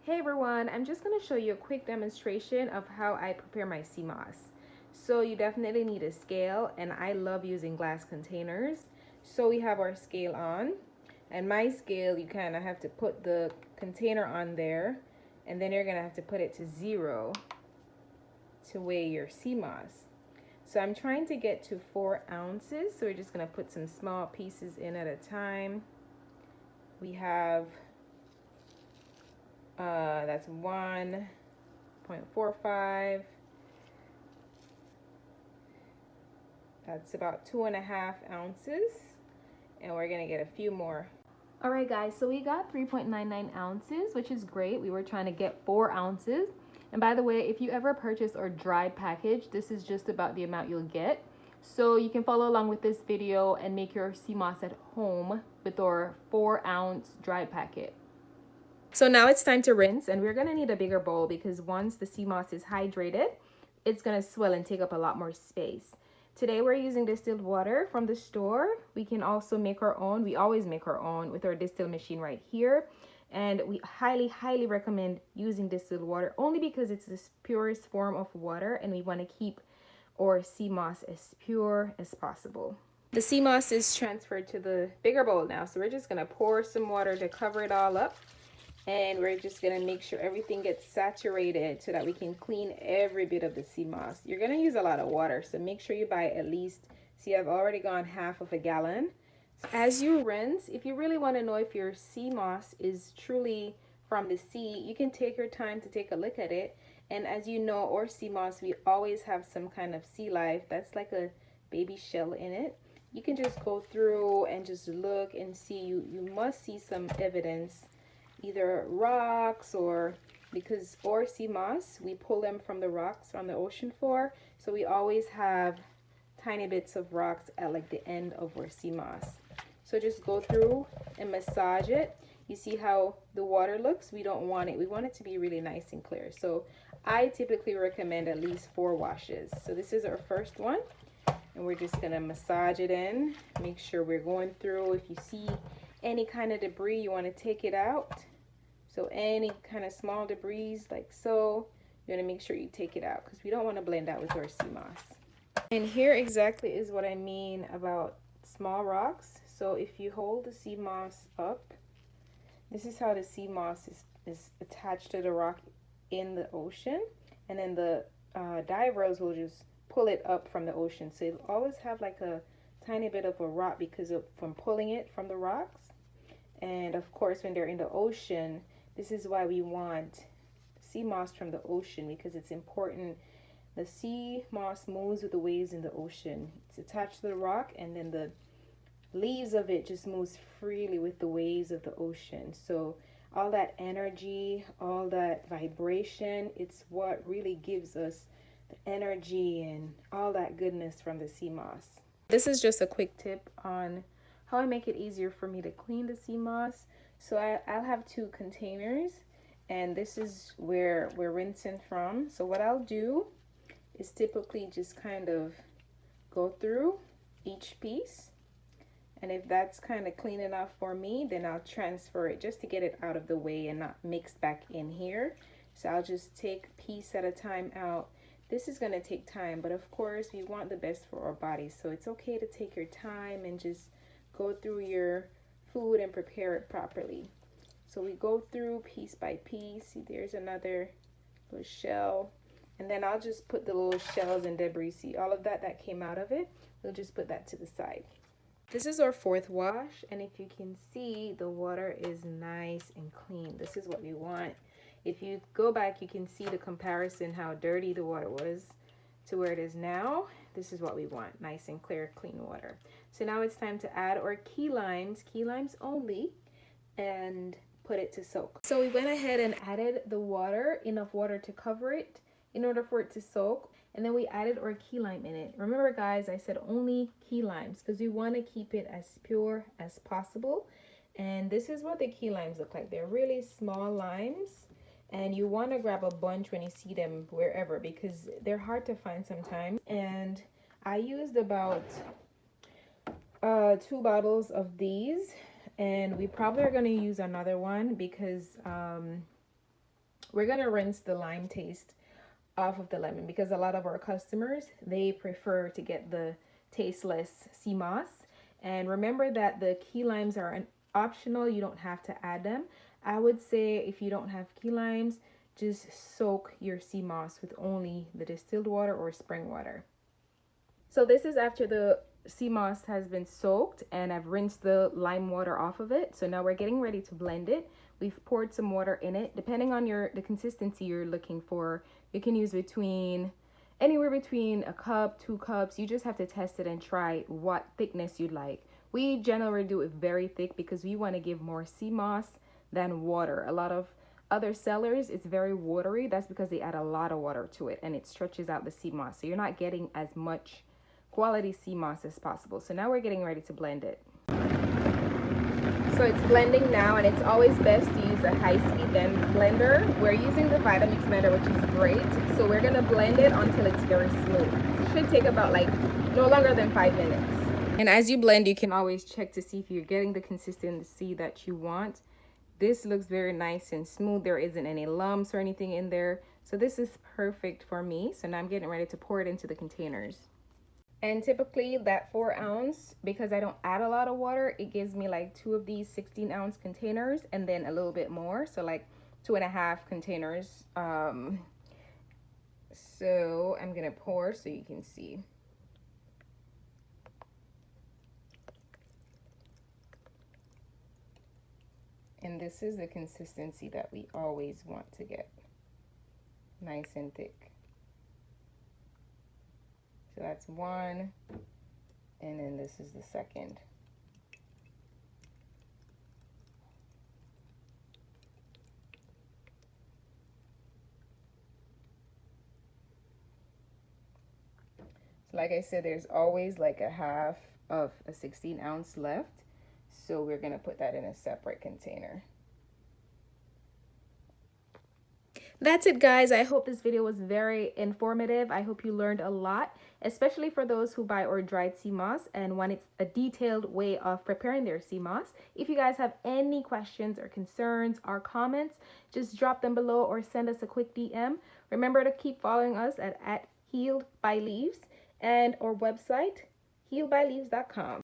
Hey everyone, I'm just going to show you a quick demonstration of how I prepare my sea moss. So you definitely need a scale, and I love using glass containers. So we have our scale on, and my scale, you kind of have to put the container on there, and then you're going to have to put it to 0 to weigh your sea moss. So I'm trying to get to 4 ounces, so we're just going to put some small pieces in at a time. We have that's 1.45. That's about 2.5 ounces, and we're gonna get a few more. All right, guys, so we got 3.99 ounces, which is great. We were trying to get 4 ounces. And by the way, if you ever purchase our dried package, this is just about the amount you'll get. So you can follow along with this video and make your sea moss at home with our 4-ounce dried packet. So now it's time to rinse, and we're gonna need a bigger bowl because once the sea moss is hydrated, it's gonna swell and take up a lot more space. Today we're using distilled water from the store. We can also make our own. We always make our own with our distill machine right here. And we highly recommend using distilled water only because it's the purest form of water, and we want to keep our sea moss as pure as possible. The sea moss is transferred to the bigger bowl now, so we're just gonna pour some water to cover it all up. And we're just gonna make sure everything gets saturated so that we can clean every bit of the sea moss. You're gonna use a lot of water, so make sure you buy at least, see, I've already gone half of a gallon. As you rinse, if you really want to know if your sea moss is truly from the sea, you can take your time to take a look at it. And as you know, our sea moss, we always have some kind of sea life. That's like a baby shell in it. You can just go through and just look and see. You must see some evidence, either rocks, or because our sea moss, we pull them from the rocks from the ocean floor, so we always have tiny bits of rocks at like the end of our sea moss. So just go through and massage it. You see how the water looks? We don't want it. We want it to be really nice and clear. So I typically recommend at least 4 washes. So this is our first one, and we're just gonna massage it in. Make sure we're going through. If you see any kind of debris, you want to take it out. So any kind of small debris like so, you want to make sure you take it out because we don't want to blend out with our sea moss. And here exactly is what I mean about small rocks. So if you hold the sea moss up, this is how the sea moss is attached to the rock in the ocean, and then the divers will just pull it up from the ocean. So it'll always have like a tiny bit of a rock because of from pulling it from the rocks. And of course, when they're in the ocean, this is why we want sea moss from the ocean, because it's important. The sea moss moves with the waves in the ocean. It's attached to the rock, and then the leaves of it just moves freely with the waves of the ocean. So all that energy, all that vibration, it's what really gives us the energy and all that goodness from the sea moss. This is just a quick tip on how I make it easier for me to clean the sea moss. So I'll have 2 containers, and this is where we're rinsing from. So what I'll do is typically just kind of go through each piece, and if that's kind of clean enough for me, then I'll transfer it just to get it out of the way and not mixed back in here. So I'll just take a piece at a time out. This is going to take time, but of course we want the best for our bodies, so it's okay to take your time and just go through your food and prepare it properly. So we go through piece by piece. See, there's another little shell, and then I'll just put the little shells and debris. See, all of that came out of it, we'll just put that to the side. This is our 4th wash, and if you can see, the water is nice and clean. This is what we want. If you go back, you can see the comparison, how dirty the water was to where it is now. This is what we want, nice and clear, clean water. So now it's time to add our key limes only, and put it to soak. So we went ahead and added the water, enough water to cover it in order for it to soak. And then we added our key lime in it. Remember guys, I said only key limes because we want to keep it as pure as possible. And this is what the key limes look like. They're really small limes, and you want to grab a bunch when you see them wherever because they're hard to find sometimes. And I used about 2 bottles of these, and we probably are going to use another one because we're gonna rinse the lime taste off of the lemon because a lot of our customers, they prefer to get the tasteless sea moss. And remember that the key limes are an optional, you don't have to add them. I would say if you don't have key limes, just soak your sea moss with only the distilled water or spring water. So this is after the sea moss has been soaked and I've rinsed the lime water off of it. So now we're getting ready to blend it. We've poured some water in it. Depending on the consistency you're looking for, you can use anywhere between a cup, 2 cups. You just have to test it and try what thickness you'd like. We generally do it very thick because we want to give more sea moss than water. A lot of other sellers, it's very watery. That's because they add a lot of water to it and it stretches out the sea moss. So you're not getting as much quality sea moss as possible. So now we're getting ready to blend it. So it's blending now, and it's always best to use a high-speed blender. We're using the Vitamix blender, which is great. So we're gonna blend it until it's very smooth. It should take about no longer than 5 minutes. And as you blend, you can always check to see if you're getting the consistency that you want. This looks very nice and smooth. There isn't any lumps or anything in there. So this is perfect for me. So now I'm getting ready to pour it into the containers. And typically that 4 ounce, because I don't add a lot of water, it gives me 2 of these 16-ounce containers and then a little bit more. So 2.5 containers. So I'm gonna pour so you can see. And this is the consistency that we always want to get. Nice and thick. So that's 1, and then this is the second. So like I said, there's always a half of a 16-ounce left. So we're gonna put that in a separate container. That's it, guys. I hope this video was very informative. I hope you learned a lot, especially for those who buy or dried sea moss and want a detailed way of preparing their sea moss. If you guys have any questions or concerns or comments, just drop them below or send us a quick DM. Remember to keep following us at Healed by Leaves and our website, healedbyleaves.com.